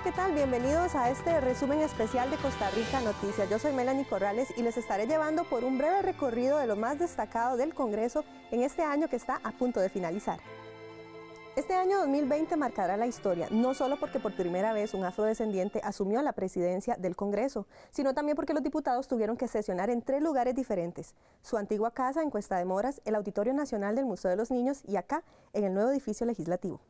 Hola, ¿qué tal? Bienvenidos a este resumen especial de Costa Rica Noticias. Yo soy Melanie Corrales y les estaré llevando por un breve recorrido de lo más destacado del Congreso en este año que está a punto de finalizar. Este año 2020 marcará la historia, no solo porque por primera vez un afrodescendiente asumió la presidencia del Congreso, sino también porque los diputados tuvieron que sesionar en 3 lugares diferentes: su antigua casa en Cuesta de Moras, el Auditorio Nacional del Museo de los Niños y acá, en el nuevo edificio legislativo.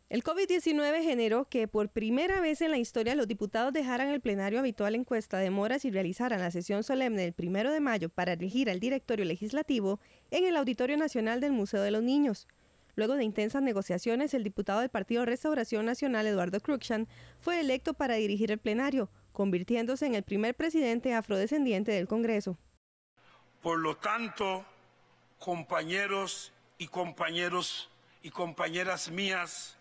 El COVID-19 generó que por primera vez en la historia los diputados dejaran el plenario habitual en Cuesta de Moras y realizaran la sesión solemne del 1 de mayo para elegir al directorio legislativo en el Auditorio Nacional del Museo de los Niños. Luego de intensas negociaciones, el diputado del Partido Restauración Nacional, Eduardo Cruikshank, fue electo para dirigir el plenario, convirtiéndose en el primer presidente afrodescendiente del Congreso. Por lo tanto, compañeros y compañeras mías,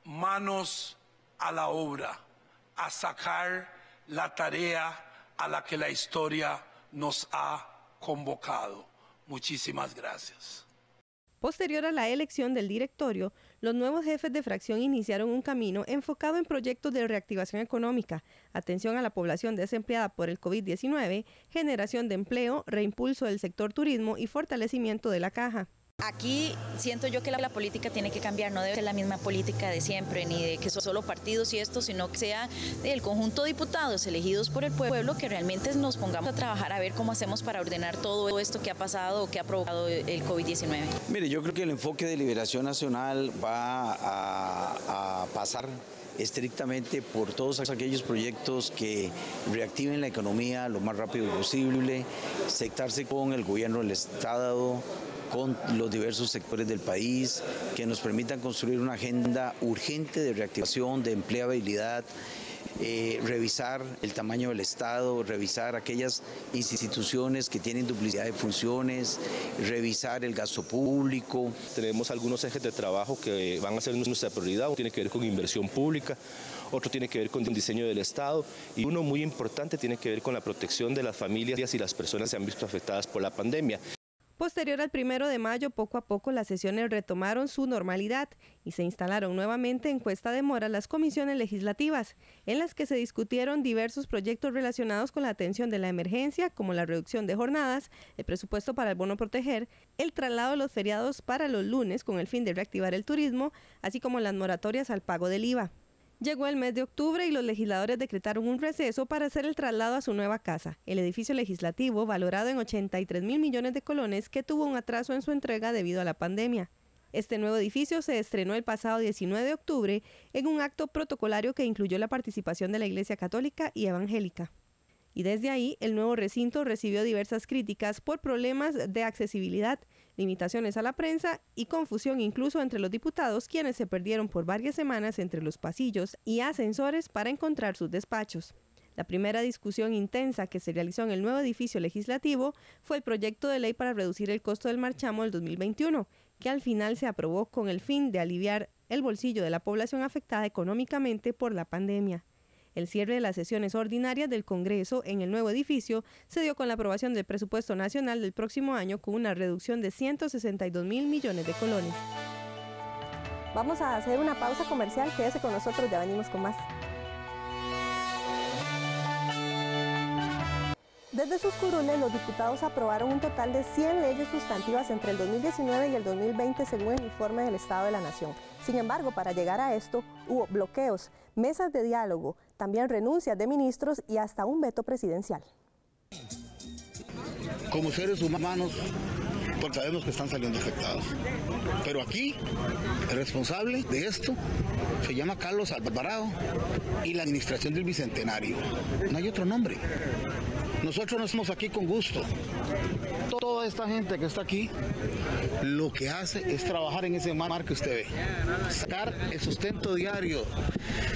manos a la obra, a sacar la tarea a la que la historia nos ha convocado. Muchísimas gracias. Posterior a la elección del directorio, los nuevos jefes de fracción iniciaron un camino enfocado en proyectos de reactivación económica, atención a la población desempleada por el COVID-19, generación de empleo, reimpulso del sector turismo y fortalecimiento de la caja. Aquí siento yo que la política tiene que cambiar, no debe ser la misma política de siempre, ni de que son solo partidos y esto, sino que sea el conjunto de diputados elegidos por el pueblo, que realmente nos pongamos a trabajar a ver cómo hacemos para ordenar todo esto que ha pasado o que ha provocado el COVID-19. Mire, yo creo que el enfoque de Liberación Nacional va a pasar estrictamente por todos aquellos proyectos que reactiven la economía lo más rápido posible, sentarse con el gobierno del Estado, con los diversos sectores del país, que nos permitan construir una agenda urgente de reactivación, de empleabilidad, revisar el tamaño del Estado, revisar aquellas instituciones que tienen duplicidad de funciones, revisar el gasto público. Tenemos algunos ejes de trabajo que van a ser nuestra prioridad. Uno tiene que ver con inversión pública, otro tiene que ver con diseño del Estado y uno muy importante tiene que ver con la protección de las familias y las personas que se han visto afectadas por la pandemia. Posterior al 1 de mayo, poco a poco las sesiones retomaron su normalidad y se instalaron nuevamente en Cuesta de Moras las comisiones legislativas, en las que se discutieron diversos proyectos relacionados con la atención de la emergencia, como la reducción de jornadas, el presupuesto para el bono proteger, el traslado de los feriados para los lunes con el fin de reactivar el turismo, así como las moratorias al pago del IVA. Llegó el mes de octubre y los legisladores decretaron un receso para hacer el traslado a su nueva casa, el edificio legislativo valorado en 83.000 millones de colones que tuvo un atraso en su entrega debido a la pandemia. Este nuevo edificio se estrenó el pasado 19 de octubre en un acto protocolario que incluyó la participación de la Iglesia Católica y Evangélica. Y desde ahí, el nuevo recinto recibió diversas críticas por problemas de accesibilidad, limitaciones a la prensa y confusión incluso entre los diputados, quienes se perdieron por varias semanas entre los pasillos y ascensores para encontrar sus despachos. La primera discusión intensa que se realizó en el nuevo edificio legislativo fue el proyecto de ley para reducir el costo del marchamo del 2021, que al final se aprobó con el fin de aliviar el bolsillo de la población afectada económicamente por la pandemia. El cierre de las sesiones ordinarias del Congreso en el nuevo edificio se dio con la aprobación del presupuesto nacional del próximo año con una reducción de 162.000 millones de colones. Vamos a hacer una pausa comercial, quédese con nosotros, ya venimos con más. Desde sus curules, los diputados aprobaron un total de 100 leyes sustantivas entre el 2019 y el 2020 según el informe del Estado de la Nación. Sin embargo, para llegar a esto, hubo bloqueos, mesas de diálogo, también renuncias de ministros y hasta un veto presidencial. Como seres humanos, porque sabemos que están saliendo afectados. Pero aquí, el responsable de esto se llama Carlos Alvarado y la administración del Bicentenario. No hay otro nombre. Nosotros no estamos aquí con gusto. Toda esta gente que está aquí, lo que hace es trabajar en ese mar que usted ve. Sacar el sustento diario,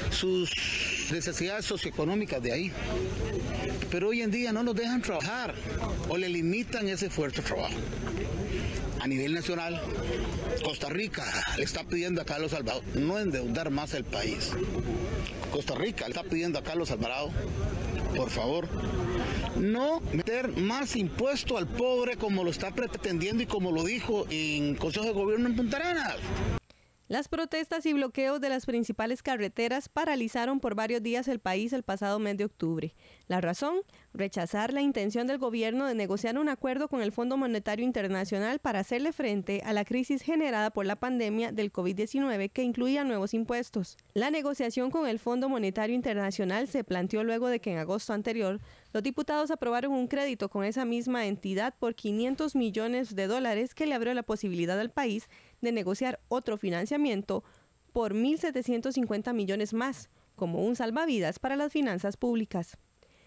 sus necesidades socioeconómicas de ahí. Pero hoy en día no nos dejan trabajar o le limitan ese fuerte trabajo. A nivel nacional, Costa Rica le está pidiendo a Carlos Alvarado no endeudar más el país. Costa Rica le está pidiendo a Carlos Alvarado, por favor, no meter más impuesto al pobre como lo está pretendiendo y como lo dijo en Consejo de Gobierno en Punta Arenas. Las protestas y bloqueos de las principales carreteras paralizaron por varios días el país el pasado mes de octubre. La razón, rechazar la intención del gobierno de negociar un acuerdo con el Fondo Monetario Internacional para hacerle frente a la crisis generada por la pandemia del COVID-19 que incluía nuevos impuestos. La negociación con el Fondo Monetario Internacional se planteó luego de que en agosto anterior los diputados aprobaron un crédito con esa misma entidad por $500 millones que le abrió la posibilidad al país de negociar otro financiamiento por 1.750 millones más, como un salvavidas para las finanzas públicas.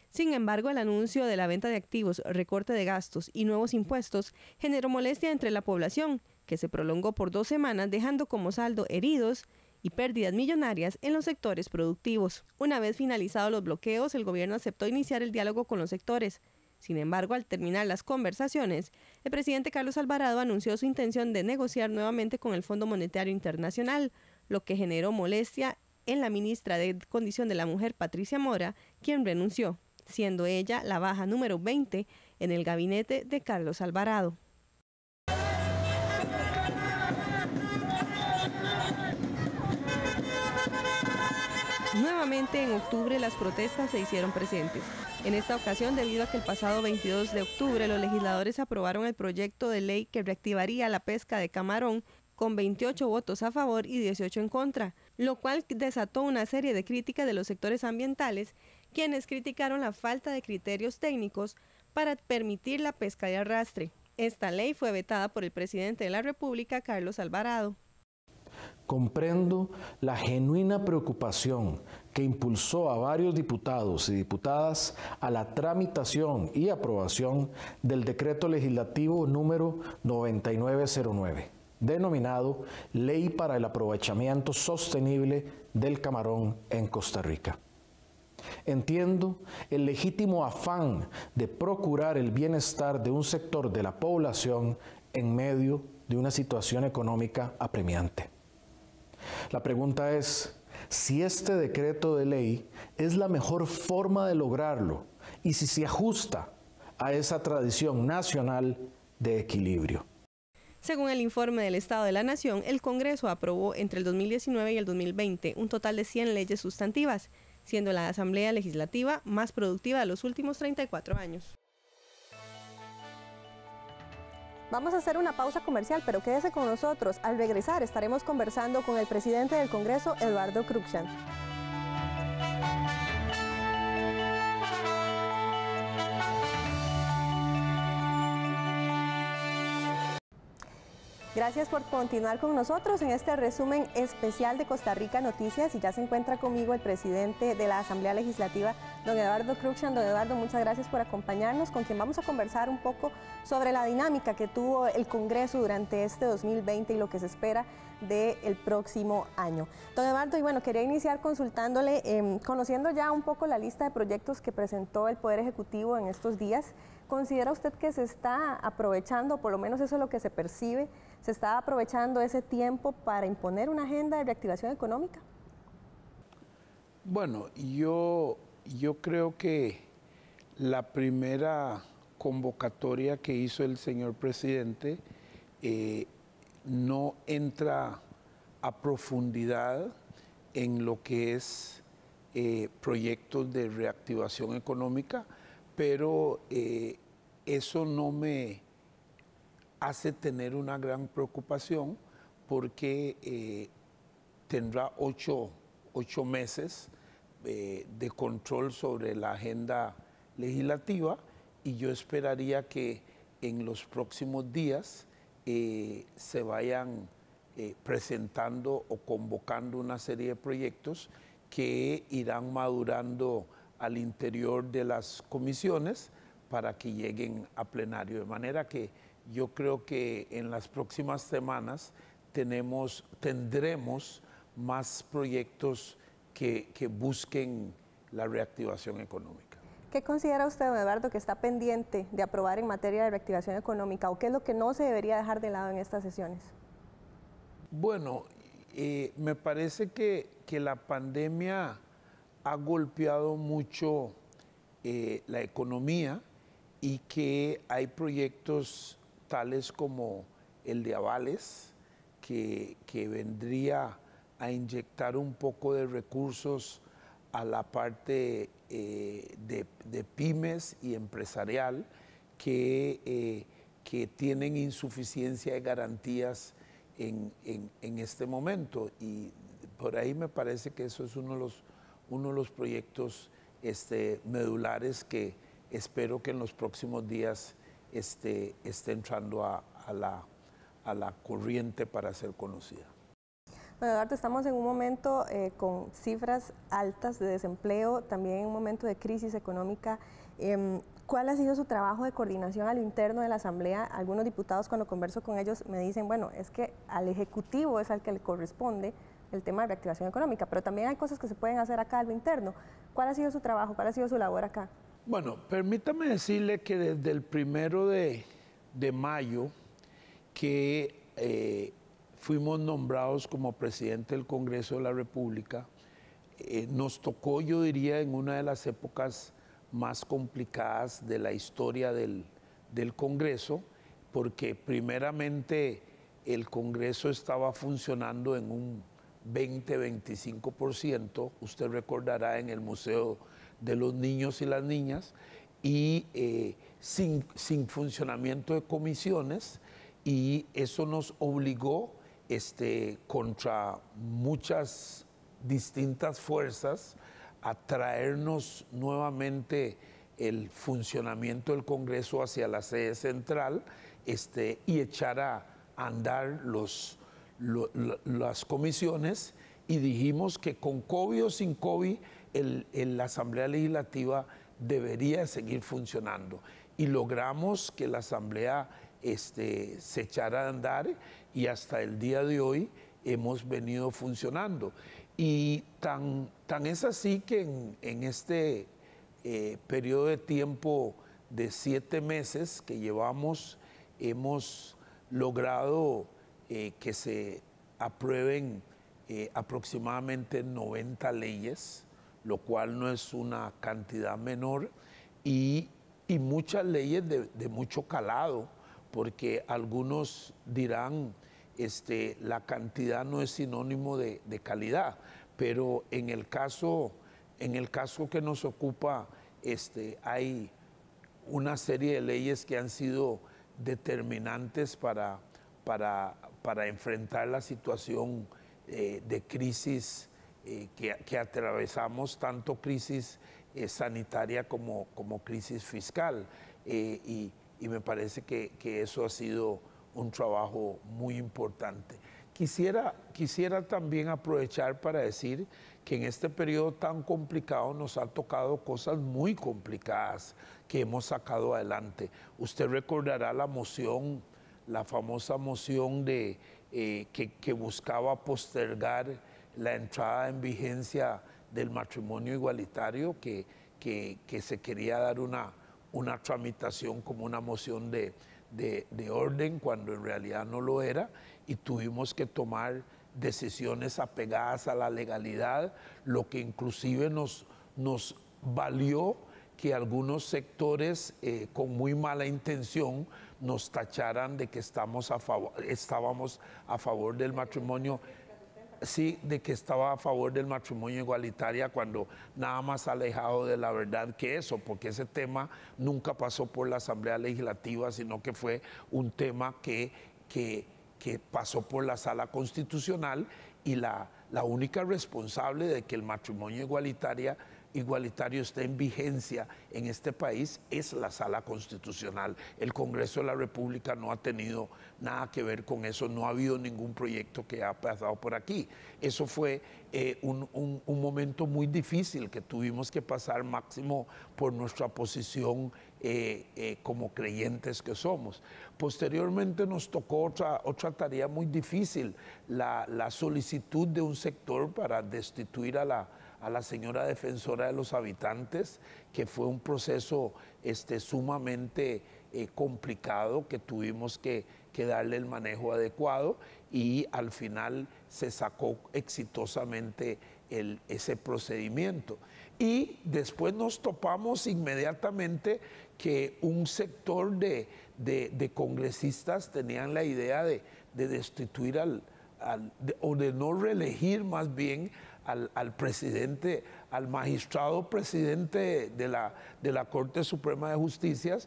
Sin embargo, el anuncio de la venta de activos, recorte de gastos y nuevos impuestos generó molestia entre la población, que se prolongó por 2 semanas, dejando como saldo heridos y pérdidas millonarias en los sectores productivos. Una vez finalizados los bloqueos, el gobierno aceptó iniciar el diálogo con los sectores. Sin embargo, al terminar las conversaciones, el presidente Carlos Alvarado anunció su intención de negociar nuevamente con el Fondo Monetario Internacional, lo que generó molestia en la ministra de Condición de la Mujer, Patricia Mora, quien renunció, siendo ella la baja número 20 en el gabinete de Carlos Alvarado. Nuevamente en octubre las protestas se hicieron presentes. En esta ocasión, debido a que el pasado 22 de octubre los legisladores aprobaron el proyecto de ley que reactivaría la pesca de camarón con 28 votos a favor y 18 en contra, lo cual desató una serie de críticas de los sectores ambientales, quienes criticaron la falta de criterios técnicos para permitir la pesca de arrastre. Esta ley fue vetada por el presidente de la República, Carlos Alvarado. Comprendo la genuina preocupación que impulsó a varios diputados y diputadas a la tramitación y aprobación del decreto legislativo número 9909, denominado Ley para el Aprovechamiento Sostenible del Camarón en Costa Rica. Entiendo el legítimo afán de procurar el bienestar de un sector de la población en medio de una situación económica apremiante. La pregunta es si este decreto de ley es la mejor forma de lograrlo y si se ajusta a esa tradición nacional de equilibrio. Según el informe del Estado de la Nación, el Congreso aprobó entre el 2019 y el 2020 un total de 100 leyes sustantivas, siendo la Asamblea Legislativa más productiva de los últimos 34 años. Vamos a hacer una pausa comercial, pero quédese con nosotros. Al regresar estaremos conversando con el presidente del Congreso, Eduardo Cruikshank. Gracias por continuar con nosotros en este resumen especial de Costa Rica Noticias, y ya se encuentra conmigo el presidente de la Asamblea Legislativa, don Eduardo Cruikshank. Don Eduardo, muchas gracias por acompañarnos, con quien vamos a conversar un poco sobre la dinámica que tuvo el Congreso durante este 2020 y lo que se espera del próximo año. Don Eduardo, y bueno, quería iniciar consultándole, conociendo ya un poco la lista de proyectos que presentó el Poder Ejecutivo en estos días. ¿Considera usted que se está aprovechando, por lo menos eso es lo que se percibe, se está aprovechando ese tiempo para imponer una agenda de reactivación económica? Bueno, yo creo que la primera convocatoria que hizo el señor presidente no entra a profundidad en lo que es proyectos de reactivación económica, pero eso no me hace tener una gran preocupación, porque tendrá ocho meses de control sobre la agenda legislativa, y yo esperaría que en los próximos días se vayan presentando o convocando una serie de proyectos que irán madurando al interior de las comisiones para que lleguen a plenario. De manera que yo creo que en las próximas semanas tendremos más proyectos que busquen la reactivación económica. ¿Qué considera usted, don Eduardo, que está pendiente de aprobar en materia de reactivación económica, o qué es lo que no se debería dejar de lado en estas sesiones? Bueno, me parece que la pandemia ha golpeado mucho la economía, y que hay proyectos tales como el de avales que vendría a inyectar un poco de recursos a la parte de pymes y empresarial que tienen insuficiencia de garantías en este momento. Y por ahí me parece que eso es uno de los proyectos medulares que espero que en los próximos días esté entrando a la corriente para ser conocida. Bueno, Eduardo, estamos en un momento con cifras altas de desempleo, también en un momento de crisis económica. ¿Cuál ha sido su trabajo de coordinación a lo interno de la Asamblea? Algunos diputados, cuando converso con ellos, me dicen, bueno, es que al Ejecutivo es al que le corresponde el tema de reactivación económica, pero también hay cosas que se pueden hacer acá a lo interno. ¿Cuál ha sido su trabajo? ¿Cuál ha sido su labor acá? Bueno, permítame decirle que desde el 1 de mayo que fuimos nombrados como presidente del Congreso de la República, nos tocó, yo diría, en una de las épocas más complicadas de la historia del Congreso, porque primeramente el Congreso estaba funcionando en un 20-25%, usted recordará, en el Museo de los Niños y las Niñas, y sin funcionamiento de comisiones, y eso nos obligó contra muchas distintas fuerzas a traernos nuevamente el funcionamiento del Congreso hacia la sede central y echar a andar las comisiones, y dijimos que con COVID o sin COVID la Asamblea Legislativa debería seguir funcionando, y logramos que la Asamblea se echara a andar, y hasta el día de hoy hemos venido funcionando. Y tan es así que en este periodo de tiempo de 7 meses que llevamos, hemos logrado que se aprueben aproximadamente 90 leyes, lo cual no es una cantidad menor, y muchas leyes de mucho calado, porque algunos dirán la cantidad no es sinónimo de calidad, pero en el caso que nos ocupa, hay una serie de leyes que han sido determinantes para enfrentar la situación de crisis que atravesamos, tanto crisis sanitaria como crisis fiscal, y me parece que eso ha sido un trabajo muy importante. Quisiera también aprovechar para decir que en este periodo tan complicado nos ha tocado cosas muy complicadas que hemos sacado adelante. Usted recordará la famosa moción que buscaba postergar la entrada en vigencia del matrimonio igualitario, que se quería dar una tramitación como una moción de orden, cuando en realidad no lo era, y tuvimos que tomar decisiones apegadas a la legalidad, lo que inclusive nos valió que algunos sectores con muy mala intención nos tacharan de que estábamos a favor del matrimonio. Sí, de que estaba a favor del matrimonio igualitario, cuando nada más alejado de la verdad que eso, porque ese tema nunca pasó por la Asamblea Legislativa, sino que fue un tema que pasó por la Sala Constitucional, y la única responsable de que el matrimonio igualitario esté en vigencia en este país es la Sala Constitucional. El Congreso de la República no ha tenido nada que ver con eso, no ha habido ningún proyecto que ha pasado por aquí. Eso fue un momento muy difícil que tuvimos que pasar, máximo por nuestra posición como creyentes que somos. Posteriormente nos tocó otra tarea muy difícil, la solicitud de un sector para destituir a la señora defensora de los habitantes, que fue un proceso sumamente complicado, que tuvimos que darle el manejo adecuado, y al final se sacó exitosamente ese procedimiento. Y después nos topamos inmediatamente que un sector de congresistas tenían la idea de destituir o de no reelegir más bien al presidente, al magistrado presidente de la Corte Suprema de Justicia,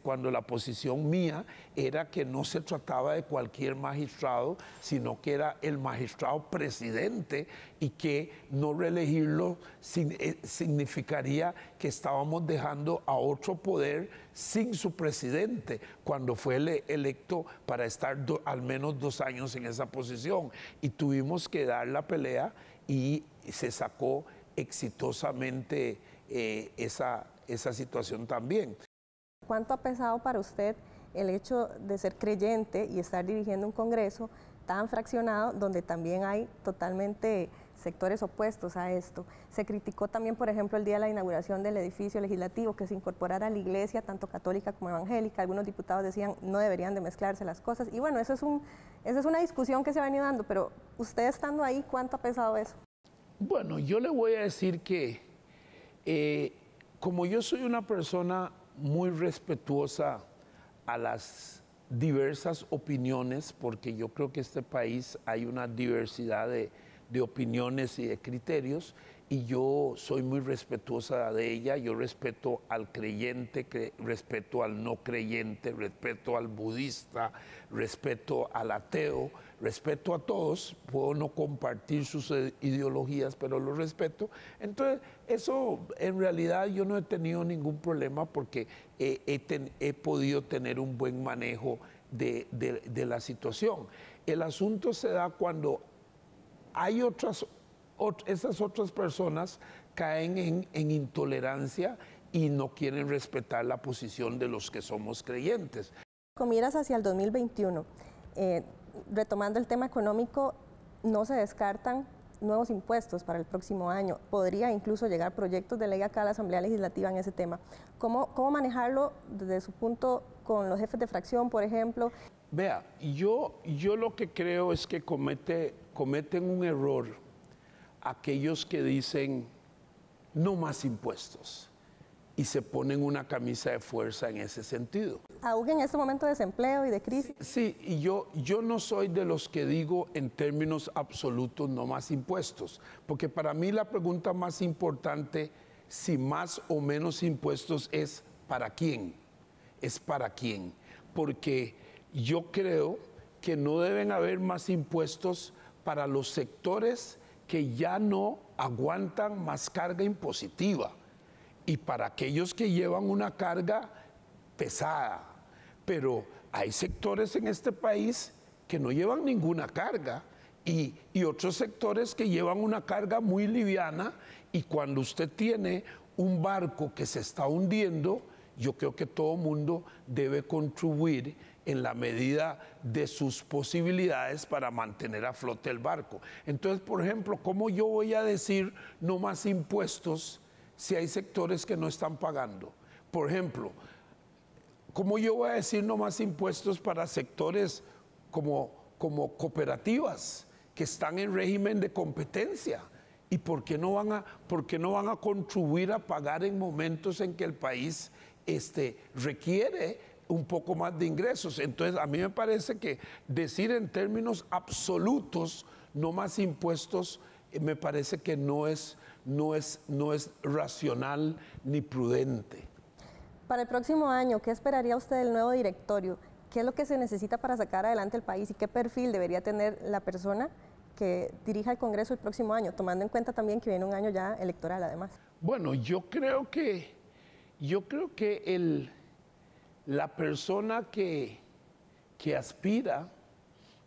cuando la posición mía era que no se trataba de cualquier magistrado, sino que era el magistrado presidente, y que no reelegirlo significaría que estábamos dejando a otro poder sin su presidente, cuando fue electo para estar al menos 2 años en esa posición. Y tuvimos que dar la pelea y se sacó exitosamente esa situación también. ¿Cuánto ha pesado para usted el hecho de ser creyente y estar dirigiendo un Congreso tan fraccionado, donde también hay totalmente sectores opuestos a esto? Se criticó también, por ejemplo, el día de la inauguración del edificio legislativo, que se incorporara a la iglesia, tanto católica como evangélica. Algunos diputados decían no deberían de mezclarse las cosas. Y bueno, esa es una discusión que se ha venido dando, pero usted estando ahí, ¿cuánto ha pesado eso? Bueno, yo le voy a decir que como yo soy una persona muy respetuosa a las diversas opiniones, porque yo creo que en este país hay una diversidad de opiniones y de criterios, y yo soy muy respetuosa de ella. Yo respeto al creyente, respeto al no creyente, respeto al budista, respeto al ateo, respeto a todos. Puedo no compartir sus ideologías, pero los respeto. Entonces, eso en realidad yo no he tenido ningún problema, porque he podido tener un buen manejo de la situación. El asunto se da cuando hay esas otras personas caen en intolerancia y no quieren respetar la posición de los que somos creyentes. Con miras hacia el 2021, retomando el tema económico, no se descartan nuevos impuestos para el próximo año. Podría incluso llegar proyectos de ley acá a la Asamblea Legislativa en ese tema. ¿Cómo manejarlo desde su punto con los jefes de fracción, por ejemplo? Vea, yo lo que creo es que cometen un error aquellos que dicen no más impuestos y se ponen una camisa de fuerza en ese sentido. Aún en este momento de desempleo y de crisis. Sí, y yo no soy de los que digo en términos absolutos no más impuestos, porque para mí la pregunta más importante, si más o menos impuestos, es ¿para quién? Es para quién, porque yo creo que no deben haber más impuestos para los sectores que ya no aguantan más carga impositiva, y para aquellos que llevan una carga pesada. Pero hay sectores en este país que no llevan ninguna carga, y otros sectores que llevan una carga muy liviana, y cuando usted tiene un barco que se está hundiendo, yo creo que todo mundo debe contribuir en la medida de sus posibilidades para mantener a flote el barco. Entonces, por ejemplo, ¿cómo yo voy a decir no más impuestos si hay sectores que no están pagando? Por ejemplo, ¿cómo yo voy a decir no más impuestos para sectores como cooperativas que están en régimen de competencia? ¿Y por qué no van a contribuir a pagar en momentos en que el país requiere un poco más de ingresos? Entonces, a mí me parece que decir en términos absolutos no más impuestos, me parece que no es racional ni prudente. Para el próximo año, ¿qué esperaría usted del nuevo directorio? ¿Qué es lo que se necesita para sacar adelante el país y qué perfil debería tener la persona que dirija el Congreso el próximo año, tomando en cuenta también que viene un año ya electoral además? Bueno, yo creo que la persona que aspira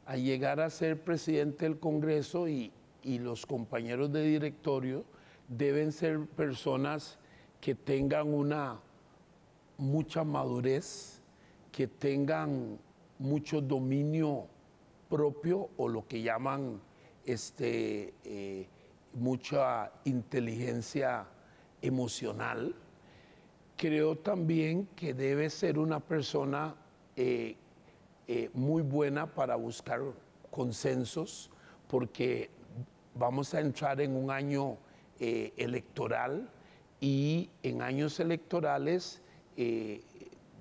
a llegar a ser presidente del Congreso y los compañeros de directorio deben ser personas que tengan mucha madurez, que tengan mucho dominio propio, o lo que llaman mucha inteligencia emocional. Creo también que debe ser una persona muy buena para buscar consensos, porque vamos a entrar en un año electoral, y en años electorales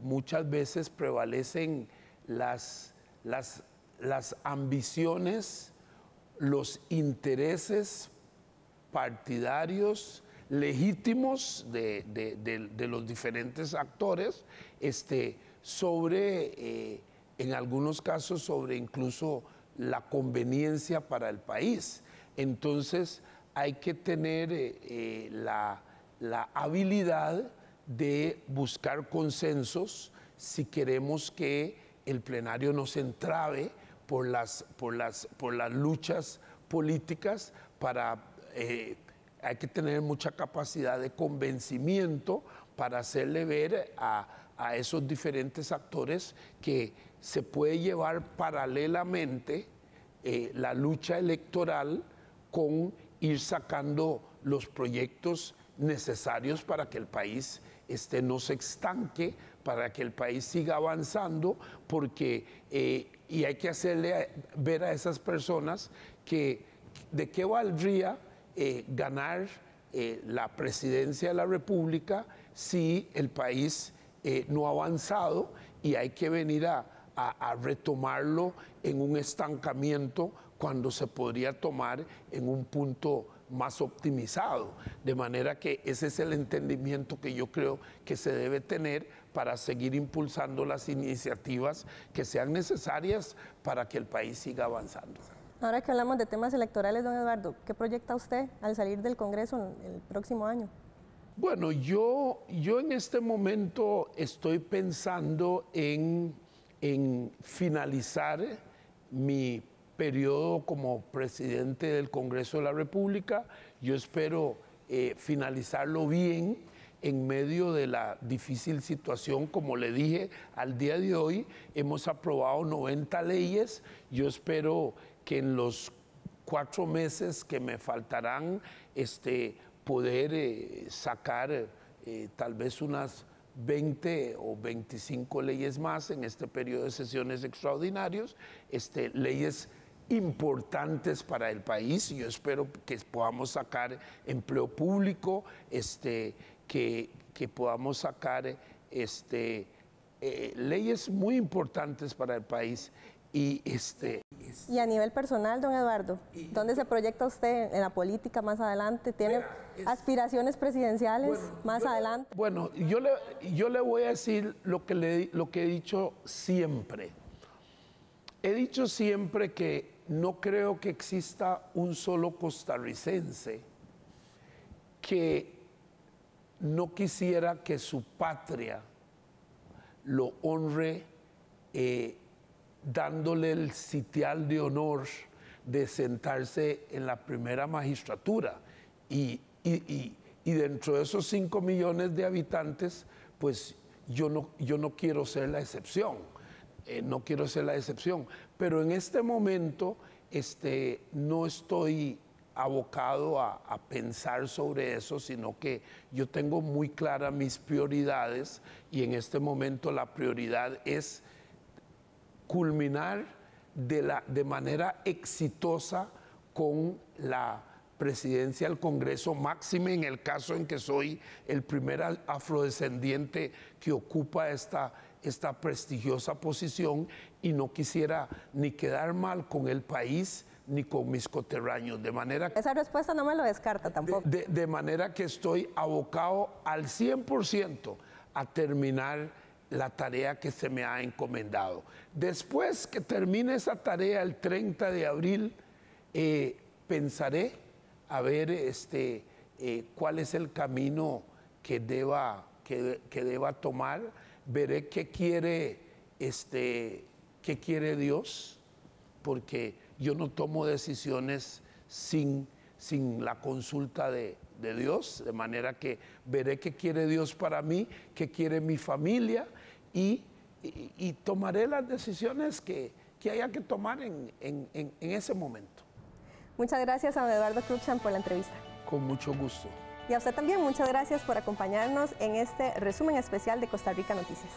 muchas veces prevalecen las las ambiciones, los intereses partidarios legítimos de los diferentes actores, sobre, en algunos casos, sobre incluso la conveniencia para el país. Entonces, hay que tener la habilidad de buscar consensos si queremos que el plenario no se entrave por las luchas políticas. Hay que tener mucha capacidad de convencimiento para hacerle ver a esos diferentes actores que se puede llevar paralelamente la lucha electoral con ir sacando los proyectos necesarios para que el país no se estanque, para que el país siga avanzando, porque y hay que hacerle ver a esas personas que de qué valdría ganar la presidencia de la República si el país no ha avanzado, y hay que venir a retomarlo en un estancamiento cuando se podría tomar en un punto más optimizado. De manera que ese es el entendimiento que yo creo que se debe tener para seguir impulsando las iniciativas que sean necesarias para que el país siga avanzando. Ahora que hablamos de temas electorales, don Eduardo, ¿qué proyecta usted al salir del Congreso el próximo año? Bueno, yo en este momento estoy pensando en finalizar mi periodo como presidente del Congreso de la República. Yo espero finalizarlo bien en medio de la difícil situación. Como le dije, al día de hoy hemos aprobado 90 leyes. Yo espero que en los 4 meses que me faltarán poder sacar tal vez unas 20 o 25 leyes más en este periodo de sesiones extraordinarios, leyes importantes para el país. Yo espero que podamos sacar empleo público, que podamos sacar leyes muy importantes para el país. Y a nivel personal, don Eduardo, ¿dónde se proyecta usted en la política más adelante? ¿Tiene aspiraciones presidenciales más adelante? Bueno, yo le voy a decir lo que he dicho siempre. He dicho siempre que no creo que exista un solo costarricense que no quisiera que su patria lo honre dándole el sitial de honor de sentarse en la primera magistratura. Y dentro de esos 5 millones de habitantes, pues yo no quiero ser la excepción. No quiero ser la excepción. Pero en este momento no estoy abocado a pensar sobre eso, sino que yo tengo muy claras mis prioridades, y en este momento la prioridad es culminar de manera exitosa con la presidencia del Congreso, máxime en el caso en que soy el primer afrodescendiente que ocupa esta prestigiosa posición, y no quisiera ni quedar mal con el país ni con mis coterráneos. De manera que, esa respuesta no me lo descarta tampoco. De manera que estoy abocado al 100% a terminar la tarea que se me ha encomendado. Después que termine esa tarea el 30 de abril, pensaré a ver cuál es el camino que deba tomar. Veré qué quiere Dios, porque yo no tomo decisiones sin la consulta de Dios, de manera que veré qué quiere Dios para mí, qué quiere mi familia, y tomaré las decisiones que haya que tomar en ese momento. Muchas gracias a Eduardo Cruikshank por la entrevista. Con mucho gusto. Y a usted también, muchas gracias por acompañarnos en este resumen especial de Costa Rica Noticias.